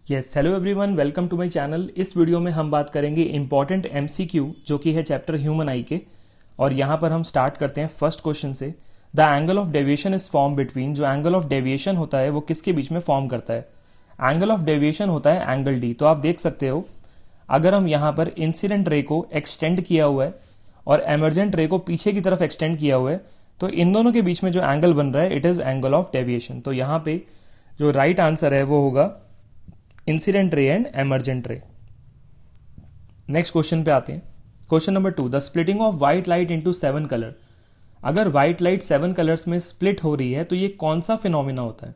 Yes, hello everyone, welcome to my channel. इस video में हम बात करेंगे इंपॉर्टेंट एमसीक्यू जो कि है चैप्टर ह्यूमन आई के। और यहाँ पर हम स्टार्ट करते हैं फर्स्ट क्वेश्चन से। The angle of deviation is form between. जो एंगल ऑफ डेविएशन होता है वो किसके बीच में फॉर्म करता है? एंगल ऑफ डेविएशन होता है एंगल डी। तो आप देख सकते हो, अगर हम यहाँ पर इंसिडेंट रे को एक्सटेंड किया हुआ है और एमरजेंट रे को पीछे की तरफ एक्सटेंड किया हुआ है, तो इन दोनों के बीच में जो एंगल बन रहा है it is angle of deviation. तो यहाँ पे जो राइट आंसर है वो होगा इंसिडेंट रे एंड एमरजेंट रे। नेक्स्ट क्वेश्चन पे आते हैं। Question number 2, the splitting of white light into 7 colour. अगर व्हाइट लाइट 7 कलर्स में स्प्लिट हो रही है तो ये कौन सा फिनोमिना होता है?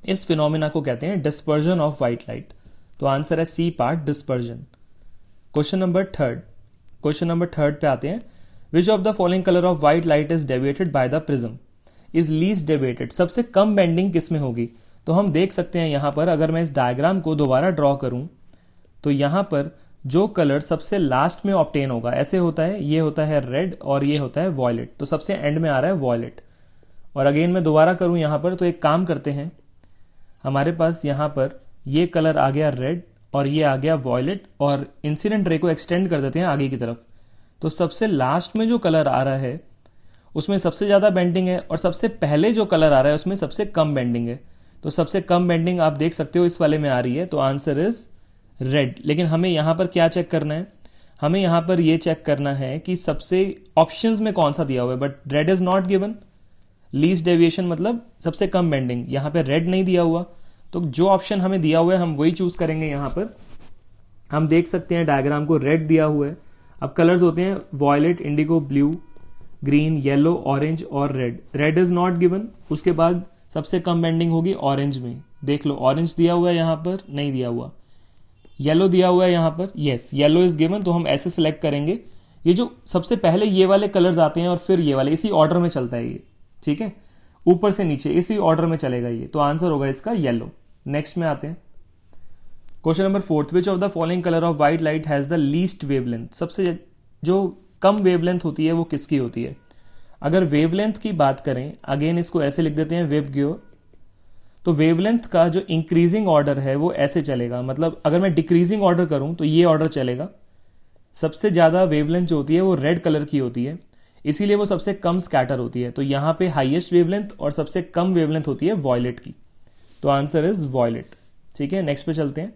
इस फिनोमिना को कहते हैं डिस्पर्जन ऑफ व्हाइट लाइट। तो आंसर है C part, dispersion. Question number third पे आते हैं। Which of the following colour of white light is deviated by the prism? Is least deviated. सबसे कम बेंडिंग किस में होगी? तो हम देख सकते हैं यहां पर, अगर मैं इस डायग्राम को दोबारा ड्रॉ करूं तो यहां पर जो कलर सबसे लास्ट में ऑब्टेन होगा, ऐसे होता है, ये होता है रेड और ये होता है वॉयलेट। तो सबसे एंड में आ रहा है वॉयलेट। और अगेन मैं दोबारा करूं यहां पर, तो एक काम करते हैं, हमारे पास यहां पर ये कलर आ गया रेड और ये आ गया वॉयलेट, और इंसिडेंट रे को एक्सटेंड कर देते हैं आगे की तरफ। तो सबसे लास्ट में जो कलर आ रहा है उसमें सबसे ज्यादा बेंडिंग है, और सबसे पहले जो कलर आ रहा है उसमें सबसे कम बेंडिंग है। तो सबसे कम बेंडिंग आप देख सकते हो इस वाले में आ रही है, तो आंसर इज रेड। लेकिन हमें यहां पर क्या चेक करना है? हमें यहां पर यह चेक करना है कि सबसे ऑप्शंस में कौन सा दिया हुआ है, but red is not given. Least deviation मतलब सबसे कम बेंडिंग, यहां पे रेड नहीं दिया हुआ। तो जो ऑप्शन हमें दिया हुआ है हम वही चूज करेंगे। यहां पर हम देख सकते हैं डायग्राम को, रेड दिया हुआ है। अब कलर्स होते हैं violet, indigo, blue, green, yellow, orange और red. Red is not given. उसके बाद सबसे कम बेंडिंग होगी ऑरेंज में। देख लो, ऑरेंज दिया हुआ है, यहां पर नहीं दिया हुआ। येलो दिया हुआ है यहां पर, यस येलो इज गिवन। तो हम ऐसे सिलेक्ट करेंगे। ये जो सबसे पहले ये वाले कलर्स आते हैं और फिर ये वाले, इसी ऑर्डर में चलता है ये, ठीक है, ऊपर से नीचे इसी ऑर्डर में चलेगा ये। तो आंसर होगा इसका येलो। नेक्स्ट में आते हैं। Question number 4, which of the following colour of white light has the least wavelength? सबसे जो कम वेवलेंथ होती है वो किसकी होती है? अगर वेवलेंथ की बात करें, अगेन इसको ऐसे लिख देते हैं वेब ग्योर। तो वेवलेंथ का जो इंक्रीजिंग ऑर्डर है वो ऐसे चलेगा, मतलब अगर मैं डिक्रीजिंग ऑर्डर करूं तो ये ऑर्डर चलेगा। सबसे ज्यादा वेवलेंथ जो होती है वो रेड कलर की होती है, इसीलिए वो सबसे कम स्कैटर होती है। तो यहां पे हाईएस्ट वेवलेंथ और सबसे कम वेवलेंथ होती है वॉयलेट की। तो आंसर इज वॉयलेट। ठीक है, नेक्स्ट पे चलते हैं।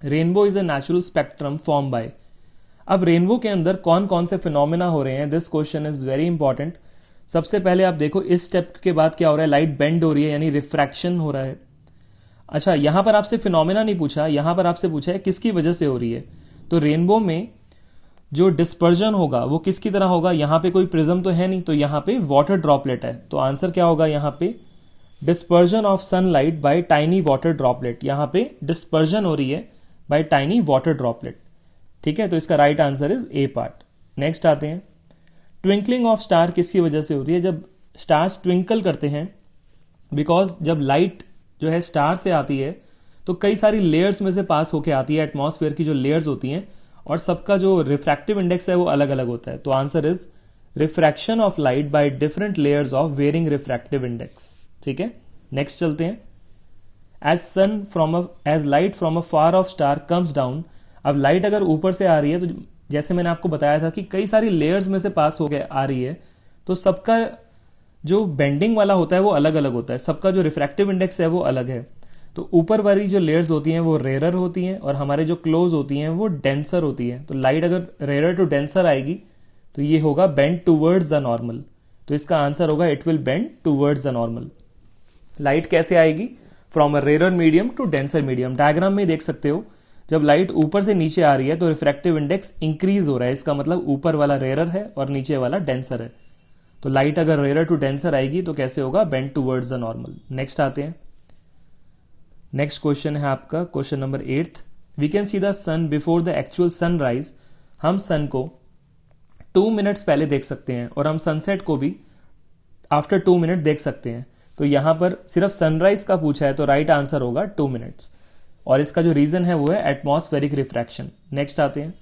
Rainbow is a natural spectrum form by. अब रेनबो के अंदर कौन कौन से फिनोमिना हो रहे हैं? This question is very important. सबसे पहले आप देखो, इस स्टेप के बाद क्या हो रहा है? लाइट बेंड हो रही है, यानी रिफ्रैक्शन हो रहा है। अच्छा, यहां पर आपसे फिनोमिना नहीं पूछा, यहां पर आपसे पूछा है किसकी वजह से हो रही है। तो रेनबो में जो डिस्पर्जन होगा वो किसकी तरह होगा? यहां पे कोई प्रिज्म तो है नहीं, तो यहां पे वाटर ड्रॉपलेट है। तो आंसर क्या होगा? यहां पे dispersion of sunlight bye tiny water droplet. यहां पे डिस्पर्जन हो रही है बाय टाइनी वाटर ड्रॉपलेट। ठीक है, तो इसका right answer is a part. Next आते हैं। ट्विंकलिंग ऑफ स्टार किसकी वजह से होती है? जब स्टार्स ट्विंकल करते हैं, बिकॉज जब लाइट जो है स्टार से आती है तो कई सारी लेयर्स में से पास होके आती है, एटमॉस्फेयर की जो लेयर्स होती हैं, और सबका जो रिफ्रैक्टिव इंडेक्स है वो अलग अलग होता है। तो answer is refraction of light by different layers of varying refractive index. ठीक है, नेक्स्ट चलते हैं। As light from a far off star comes down. अब लाइट अगर ऊपर से आ रही है तो जैसे मैंने आपको बताया था कि कई सारी लेयर्स में से पास होकर आ रही है, तो सबका जो बेंडिंग वाला होता है वो अलग अलग होता है, सबका जो रिफ्रैक्टिव इंडेक्स है वो अलग है। तो ऊपर वाली जो लेयर्स होती हैं वो रेयर होती हैं, और हमारे जो क्लोज होती हैं वो डेंसर होती हैं। तो लाइट अगर रेयर टू डेंसर आएगी तो ये होगा बेंड टूवर्ड्स द नॉर्मल। तो इसका आंसर होगा it will bend towards the normal. Light कैसे आएगी? From a rare medium to denser medium. Diagram में देख सकते हो, जब लाइट ऊपर से नीचे आ रही है तो रिफ्रैक्टिव इंडेक्स इंक्रीज हो रहा है। इसका मतलब ऊपर वाला रेयर है और नीचे वाला डेंसर है। तो लाइट अगर रेयर टू डेंसर आएगी तो कैसे होगा? Bend towards the normal. Next आते हैं। नेक्स्ट क्वेश्चन है आपका question number 8। We can see the sun before the actual sunrise. हम सन को 2 मिनट्स पहले देख सकते हैं, और हम सनसेट को भी आफ्टर 2 मिनट देख सकते हैं। तो यहां पर सिर्फ सनराइज का पूछा है, तो राइट आंसर होगा 2 मिनट्स, और इसका जो रीजन है वो है एटमॉस्फेरिक रिफ्रैक्शन। नेक्स्ट आते हैं।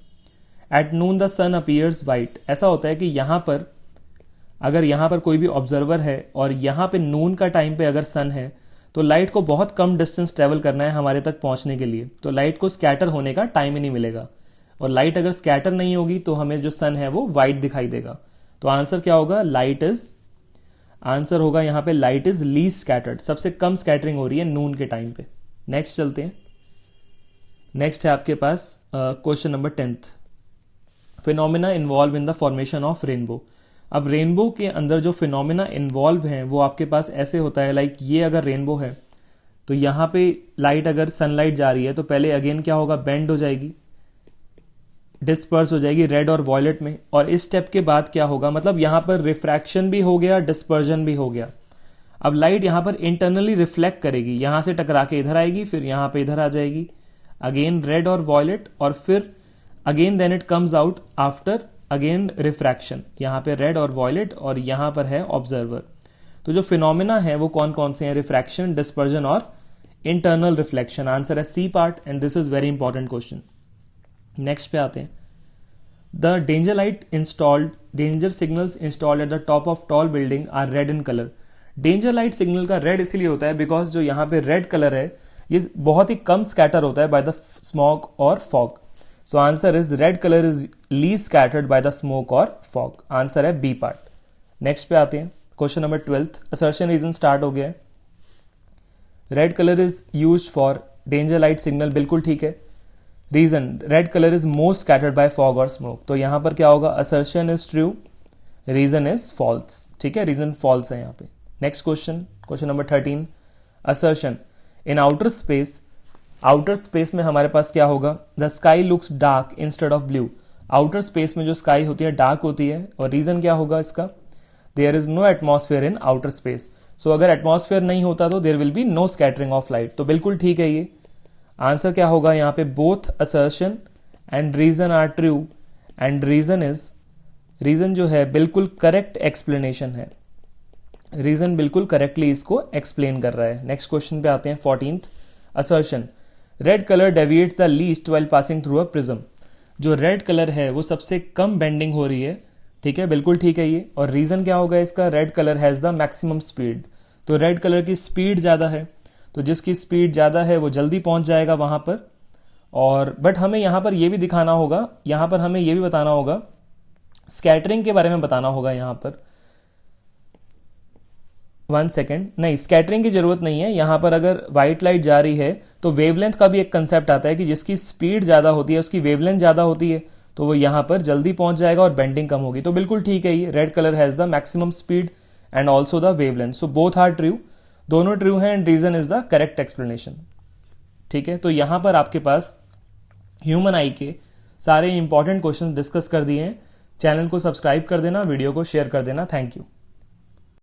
At noon the sun appears white. ऐसा होता है कि यहां पर अगर यहां पर कोई भी ऑब्जर्वर है और यहां पे नून का टाइम पे अगर सन है तो लाइट को बहुत कम डिस्टेंस ट्रेवल करना है हमारे तक पहुंचने के लिए, तो लाइट को स्कैटर होने का टाइम ही नहीं मिलेगा। और लाइट अगर स्कैटर नहीं होगी तो हमें जो सन है वो वाइट दिखाई देगा। तो आंसर क्या होगा, आंसर होगा यहाँ पे लाइट इज लीस्ट स्कैटर्ड, सबसे कम स्कैटरिंग हो रही है नून के टाइम पे। नेक्स्ट चलते हैं। नेक्स्ट है आपके पास question number 10th, phenomena involve in the formation of rainbow. अब रेनबो के अंदर जो फिनोमिना इन्वॉल्व हैं वो आपके पास ऐसे होता है, लाइक ये अगर रेनबो है तो यहाँ पे लाइट, अगर सनलाइट जा रही है तो पहले अगेन क्या होगा, बेंड हो जाएगी, डिस्पर्स हो जाएगी रेड और वॉयलेट में, और इस स्टेप के बाद क्या होगा, मतलब यहां पर रिफ्रैक्शन भी हो गया, डिस्पर्जन भी हो गया। अब लाइट यहां पर इंटरनली रिफ्लेक्ट करेगी, यहां से टकरा के इधर आएगी, फिर यहां पे इधर आ जाएगी, अगेन रेड और वॉयलेट, और फिर again then it comes out after again refraction, यहां पे रेड और वॉयलेट, और यहां पर है ऑब्जर्वर। तो जो फिनोमिना है वो कौन कौन से हैं, रिफ्रैक्शन, डिस्पर्जन और इंटरनल रिफ्लेक्शन। आंसर है C part, and this is very important question. Next पे आते हैं। The danger signals installed at the top of tall building are red in colour. Danger light signal का red इसलिए होता है because जो यहाँ पे रेड कलर है ये बहुत ही कम स्कैटर होता है बाय द स्मोक और fog. So answer is red colour is least scattered by the smoke और फॉग। आंसर है बी पार्ट। नेक्स्ट पे आते हैं, question number 12th, assertion reason start हो गया है। Red colour is used for danger light signal, बिल्कुल ठीक है। Reason, red colour is most scattered by fog और स्मोक, तो यहां पर क्या होगा, assertion is true, reason is false. ठीक है, रीजन फॉल्स है यहां पे। Next question, question number 13, assertion इन आउटर स्पेस। आउटर स्पेस में हमारे पास क्या होगा, the sky looks dark instead of blue. Outer space में जो स्काई होती है डार्क होती है, और रीजन क्या होगा इसका, there is no atmosphere in outer space. So अगर एटमॉस्फेयर नहीं होता तो there will be no scattering of light, तो बिल्कुल ठीक है ये। आंसर क्या होगा यहाँ पे, both assertion and reason are true, and reason जो है बिल्कुल करेक्ट एक्सप्लेनेशन है, रीजन बिल्कुल करेक्टली इसको एक्सप्लेन कर रहा है। नेक्स्ट क्वेश्चन पे आते हैं, 14th, assertion red colour deviates the least while passing through a prism. जो रेड कलर है वो सबसे कम बेंडिंग हो रही है, ठीक है, बिल्कुल ठीक है ये। और रीजन क्या होगा इसका, red colour has the maximum speed, तो रेड कलर की स्पीड ज्यादा है, तो जिसकी स्पीड ज्यादा है वो जल्दी पहुंच जाएगा वहां पर। और बट हमें यहां पर ये भी दिखाना होगा, यहां पर हमें ये भी बताना होगा, स्कैटरिंग के बारे में बताना होगा यहां पर। 1 सेकेंड, नहीं स्कैटरिंग की जरूरत नहीं है यहां पर। अगर व्हाइट लाइट जा रही है तो वेवलेंथ का भी एक कंसेप्ट आता है कि जिसकी स्पीड ज्यादा होती है उसकी वेवलेंथ ज्यादा होती है, तो वो यहां पर जल्दी पहुंच जाएगा और बेंडिंग कम होगी, तो बिल्कुल ठीक है ये। Red colour has the maximum speed and also the wavelength, so both are true, दोनों ट्रू हैं, and reason is the correct explanation. ठीक है, तो यहां पर आपके पास ह्यूमन आई के सारे इंपॉर्टेंट क्वेश्चन डिस्कस कर दिए हैं। चैनल को सब्सक्राइब कर देना, वीडियो को शेयर कर देना। Thank you.